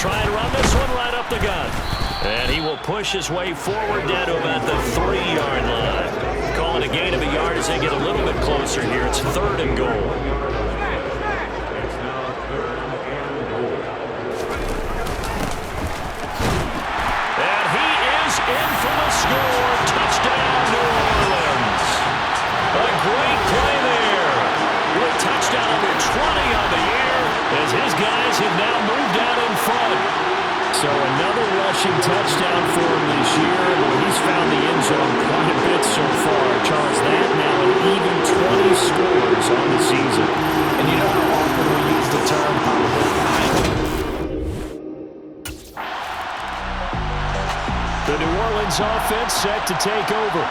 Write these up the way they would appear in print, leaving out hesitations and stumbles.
try and run this one right up the gut. And he will push his way forward down to about the 3-yard line. Calling a gain of a yard as they get a little bit closer here. It's 3rd and goal. In for the score. Touchdown, New Orleans. A great play there. With touchdown number 20 on the year as his guys have now moved out in front. So another rushing touchdown for him this year. He's found the end zone quite a bit so far. Charles, that now an even 20 scores on the season. And you know how often we use the term the New Orleans offense set to take over.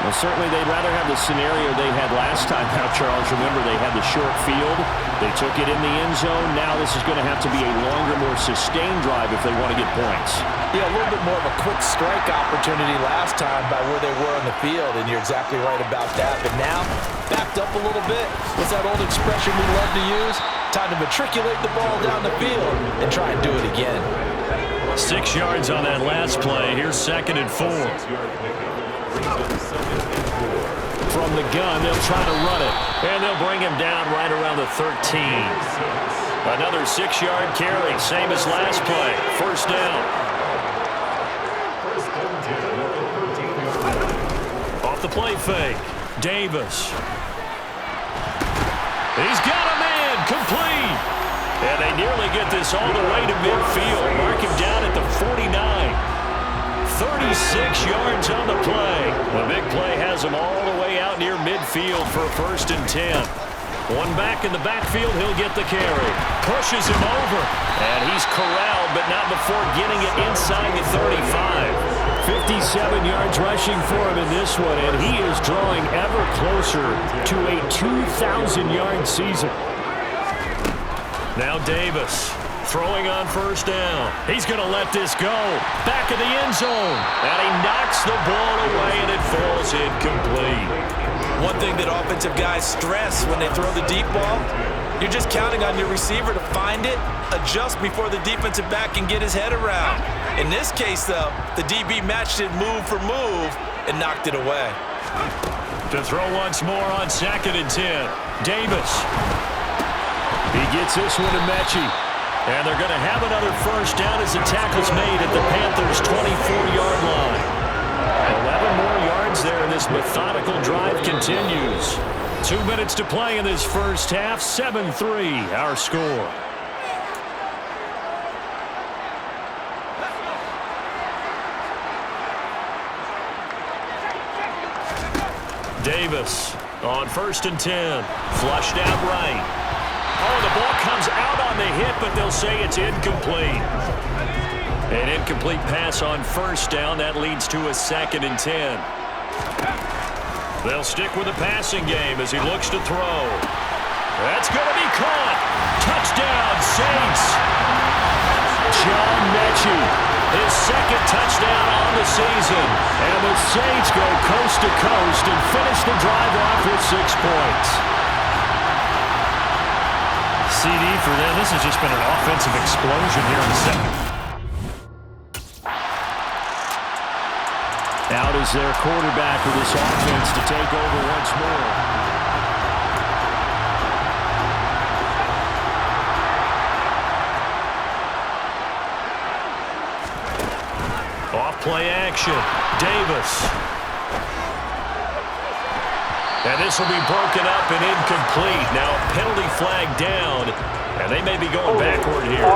Well, certainly they'd rather have the scenario they had last time now, Charles. Remember, they had the short field. They took it in the end zone. Now this is going to have to be a longer, more sustained drive if they want to get points. Yeah, a little bit more of a quick strike opportunity last time by where they were on the field, and you're exactly right about that. But now, backed up a little bit. What's that old expression we love to use? Time to matriculate the ball down the field and try and do it again. 6 yards on that last play. Here's 2nd and 4. From the gun, they'll try to run it. And they'll bring him down right around the 13. Another 6-yard carry, same as last play. 1st down. Off the play fake. Davis. He's got a man. Complete. And they nearly get this all the way to midfield. Mark him down at the 49. 36 yards on the play. The big play has him all the way out near midfield for a 1st and 10. One back in the backfield, he'll get the carry. Pushes him over. And he's corralled, but not before getting it inside the 35. 57 yards rushing for him in this one, and he is drawing ever closer to a 2,000-yard season. Now Davis throwing on 1st down. He's going to let this go. Back of the end zone. And he knocks the ball away, and it falls incomplete. One thing that offensive guys stress when they throw the deep ball, you're just counting on your receiver to find it, adjust before the defensive back can get his head around. In this case, though, the DB matched it move for move and knocked it away. To throw once more on 2nd and 10. Davis. He gets this one to Mechie. And they're going to have another 1st down as the tackle's made at the Panthers' 24-yard line. 11 more yards there, and this methodical drive continues. 2 minutes to play in this first half. 7-3, our score. Davis on 1st and 10. Flushed out right. Oh, the ball comes out on the hit, but they'll say it's incomplete. An incomplete pass on 1st down. That leads to a 2nd and 10. They'll stick with the passing game as he looks to throw. That's going to be caught. Touchdown, Saints. John Mechie, his 2nd touchdown on the season. And the Saints go coast to coast and finish the drive off with 6 points. CD for them. This has just been an offensive explosion here in the 2nd. Out is their quarterback for this offense to take over once more. Off play action. Davis. And this will be broken up and incomplete. Now a penalty flag down, and they may be going backward here.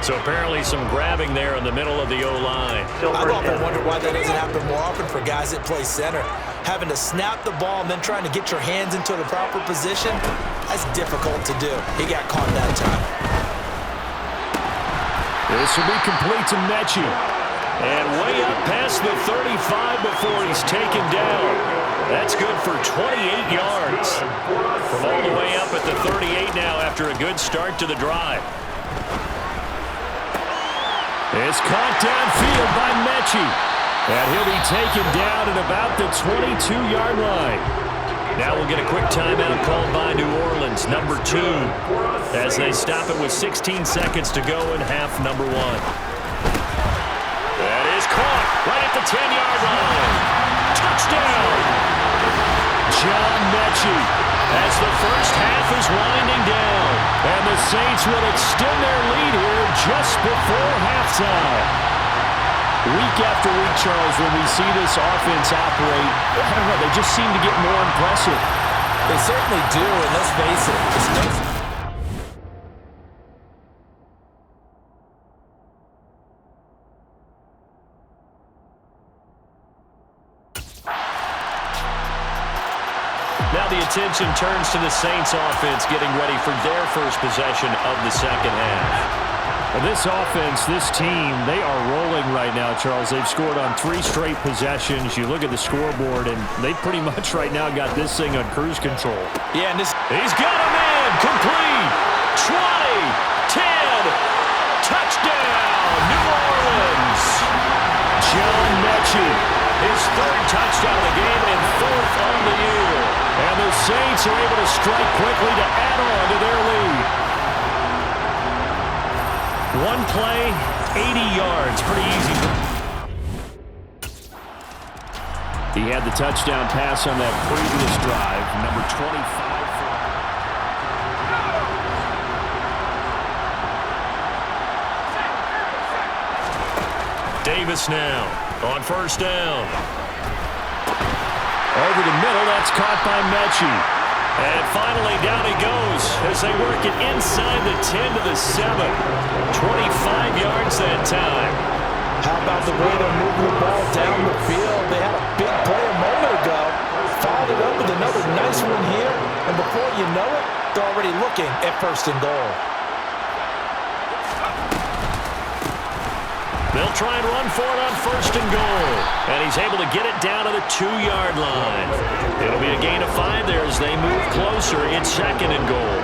So apparently some grabbing there in the middle of the O-line. I've often wondered why that doesn't happen more often for guys that play center. Having to snap the ball and then trying to get your hands into the proper position, that's difficult to do. He got caught that time. This will be complete to Mechie. And way up past the 35 before he's taken down. That's good for 28 yards. From all the way up at the 38 now after a good start to the drive. It's caught downfield by Mechie. And he'll be taken down at about the 22-yard line. Now we'll get a quick timeout called by New Orleans, number 2, as they stop it with 16 seconds to go in half number 1. That is caught right at the 10-yard line. Touchdown! John Mechie, as the first half is winding down, and the Saints will extend their lead here just before halftime. Week after week, Charles, when we see this offense operate, I don't know, they just seem to get more impressive. They certainly do, and let's face it, it's no... Now the attention turns to the Saints offense getting ready for their first possession of the second half. Well, this offense, this team, they are rolling right now, Charles. They've scored on 3 straight possessions. You look at the scoreboard, and they pretty much right now got this thing on cruise control. Yeah, and he's got a man complete. 20, 10, touchdown, New Orleans. John Mechie, his 3rd touchdown of the game and 4th on the year. And the Saints are able to strike quickly to add on to their lead. One play, 80 yards. Pretty easy. He had the touchdown pass on that previous drive, number 25. Davis now on first down. Over the middle, that's caught by Mechie. And finally, down he goes as they work it inside the 10 to the 7. 25 yards that time. How about the way they're moving the ball down the field? They had a big play a moment ago. Followed it up with another nice one here. And before you know it, they're already looking at 1st and goal. They'll try and run for it on 1st and goal. And he's able to get it down to the 2-yard line. It'll be a gain of 5 there as they move closer. It's 2nd and goal.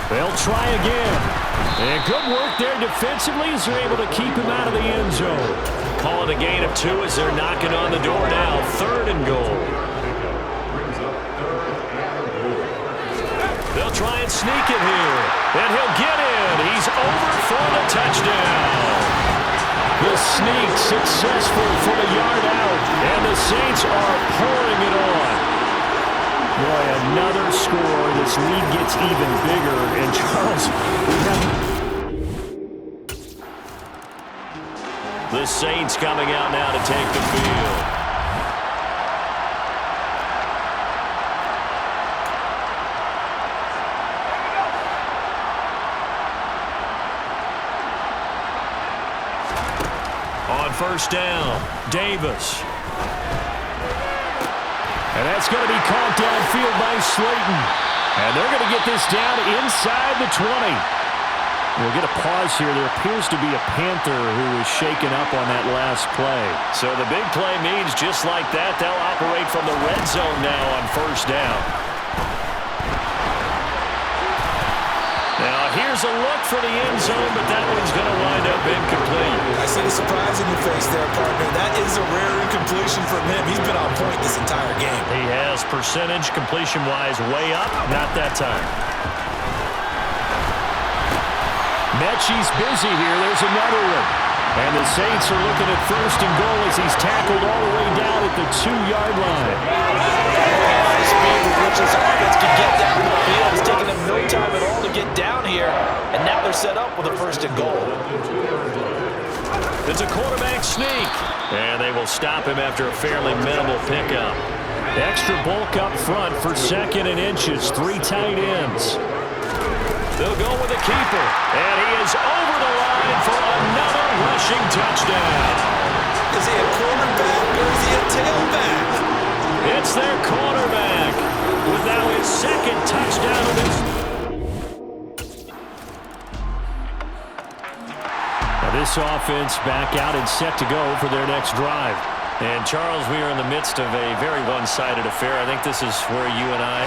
They'll try again. And good work there defensively as they're able to keep him out of the end zone. Call it a gain of 2 as they're knocking on the door now. 3rd and goal. They'll try and sneak it here. And he'll get in. He's over for the touchdown. The sneak successful from a yard out. And the Saints are pouring it on. Boy, another score. This lead gets even bigger. And Charles, the Saints coming out now to take the field. On first down, Davis. And that's going to be caught downfield by Slayton. And they're going to get this down inside the 20. We'll get a pause here. There appears to be a Panther who is shaken up on that last play. So the big play means just like that, they'll operate from the red zone now on first down. Now here's a look for the end zone, but that one's going to wind up incomplete. I see the surprise in your face there, partner. That is a rare incompletion from him. He's been on point this entire game. He has percentage completion-wise way up, not that time. Mechie's busy here. There's another one. And the Saints are looking at 1st and goal as he's tackled all the way down at the 2-yard line. The speed with which his offense can get down the field. It's taken them no time at all to get down here. And now they're set up with a 1st and goal. It's a quarterback sneak. And they will stop him after a fairly minimal pickup. Extra bulk up front for 2nd and inches. 3 tight ends. They'll go with the keeper. And he is over the line for another rushing touchdown. Is he a quarterback or is he a tailback? It's their quarterback with now his 2nd touchdown of this. Now this offense back out and set to go for their next drive. And, Charles, we are in the midst of a very one-sided affair. I think this is where you and I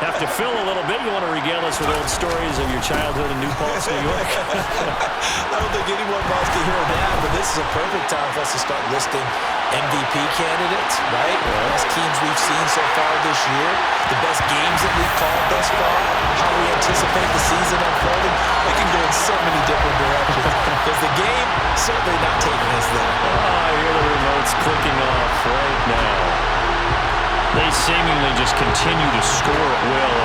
have to fill a little bit. You want to regale us with old stories of your childhood in New Paltz, New York? I don't think anyone wants to hear that, but this is a perfect time for us to start listing MVP candidates, right? The best teams we've seen so far this year, the best games that we've called thus far, how we anticipate the season unfolding. We can go in so many different directions because the game certainly not taking us there. I hear the remote's clicking off right now. They seemingly just continue to score at will,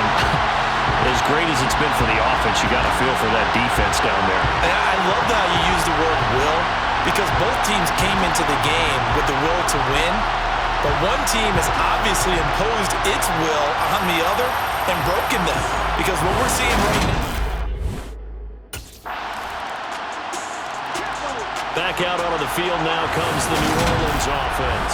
and as great as it's been for the offense, you got to feel for that defense down there. And I love how you use the word will, because both teams came into the game with the will to win, but one team has obviously imposed its will on the other and broken them, because what we're seeing right now. Back out onto the field now comes the New Orleans offense.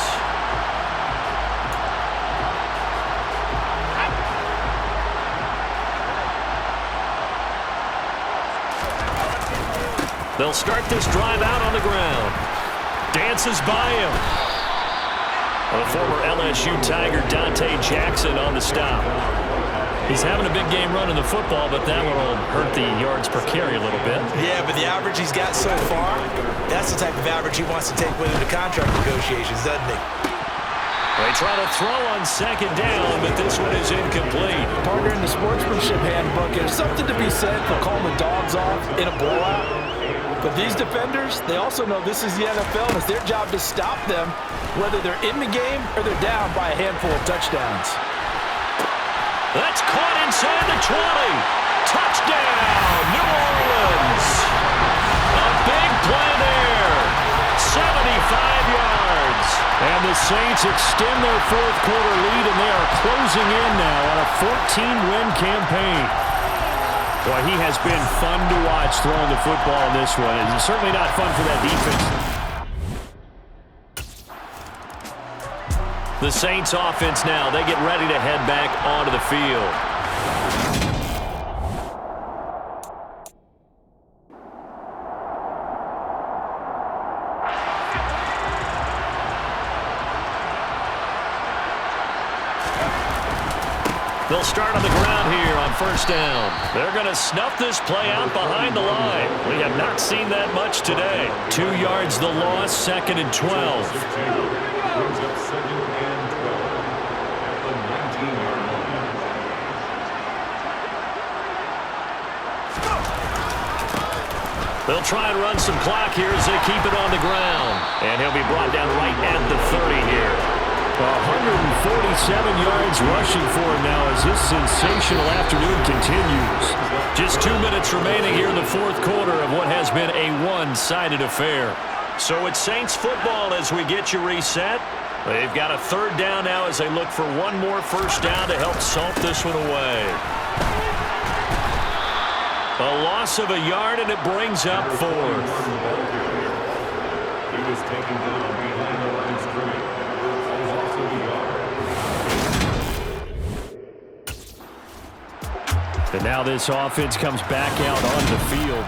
They'll start this drive out on the ground. Dances by him. The former LSU Tiger Dante Jackson on the stop. He's having a big game running the football, but that one will hurt the yards per carry a little bit. Yeah, but the average he's got so far, that's the type of average he wants to take with him to contract negotiations, doesn't he? They try to throw on second down, but this one is incomplete. Partner, in the sportsmanship handbook, there's something to be said for calling the dogs off in a blowout. But these defenders, they also know this is the NFL, and it's their job to stop them, whether they're in the game or they're down by a handful of touchdowns. That's caught inside the 20. Touchdown, New Orleans. A big play there. 75 yards. And the Saints extend their fourth quarter lead, and they are closing in now on a 14-win campaign. Boy, he has been fun to watch throwing the football in this one. It's certainly not fun for that defense. The Saints offense now, they get ready to head back onto the field. They'll start on the ground here on first down. They're going to snuff this play out behind the line. We have not seen that much today. 2 yards the loss, 2nd and 12. They'll try and run some clock here as they keep it on the ground. And he'll be brought down right at the 30 here. 147 yards rushing for him now as this sensational afternoon continues. Just 2 minutes remaining here in the fourth quarter of what has been a one-sided affair. So it's Saints football as we get you reset. They've got a third down now as they look for one more first down to help salt this one away. A loss of a yard, and it brings up fourth. He was taken down behind the line of scrimmage. And now this offense comes back out on the field.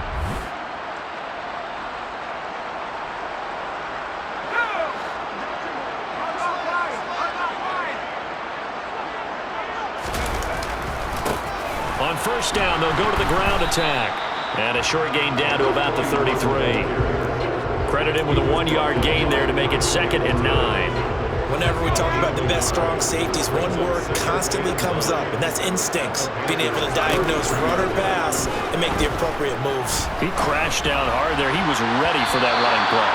On first down, they'll go to the ground attack. And a short gain down to about the 33. Credited with a 1-yard gain there to make it 2nd and 9. Whenever we talk about the best strong safeties, one word constantly comes up, and that's instincts. Being able to diagnose run or pass and make the appropriate moves. He crashed down hard there. He was ready for that running play.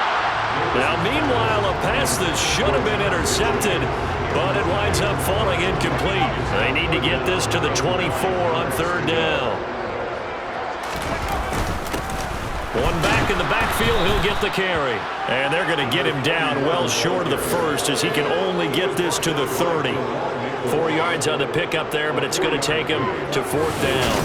Now, meanwhile, a pass that should have been intercepted, but it winds up falling incomplete. They need to get this to the 24 on third down. One back in the backfield, he'll get the carry. And they're going to get him down well short of the first as he can only get this to the 30. 4 yards on the pickup there, but it's going to take him to fourth down.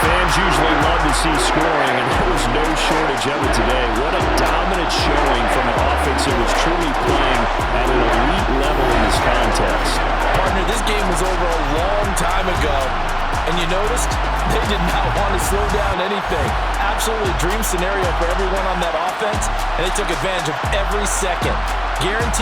Fans usually love to see scoring, and there was no shortage of it today. What a dominant showing from an offense that was truly playing at an elite level in this contest. Partner, this game was over a long time ago, and you noticed they did not want to slow down anything. Absolutely dream scenario for everyone on that offense, and they took advantage of every second. Guaranteed.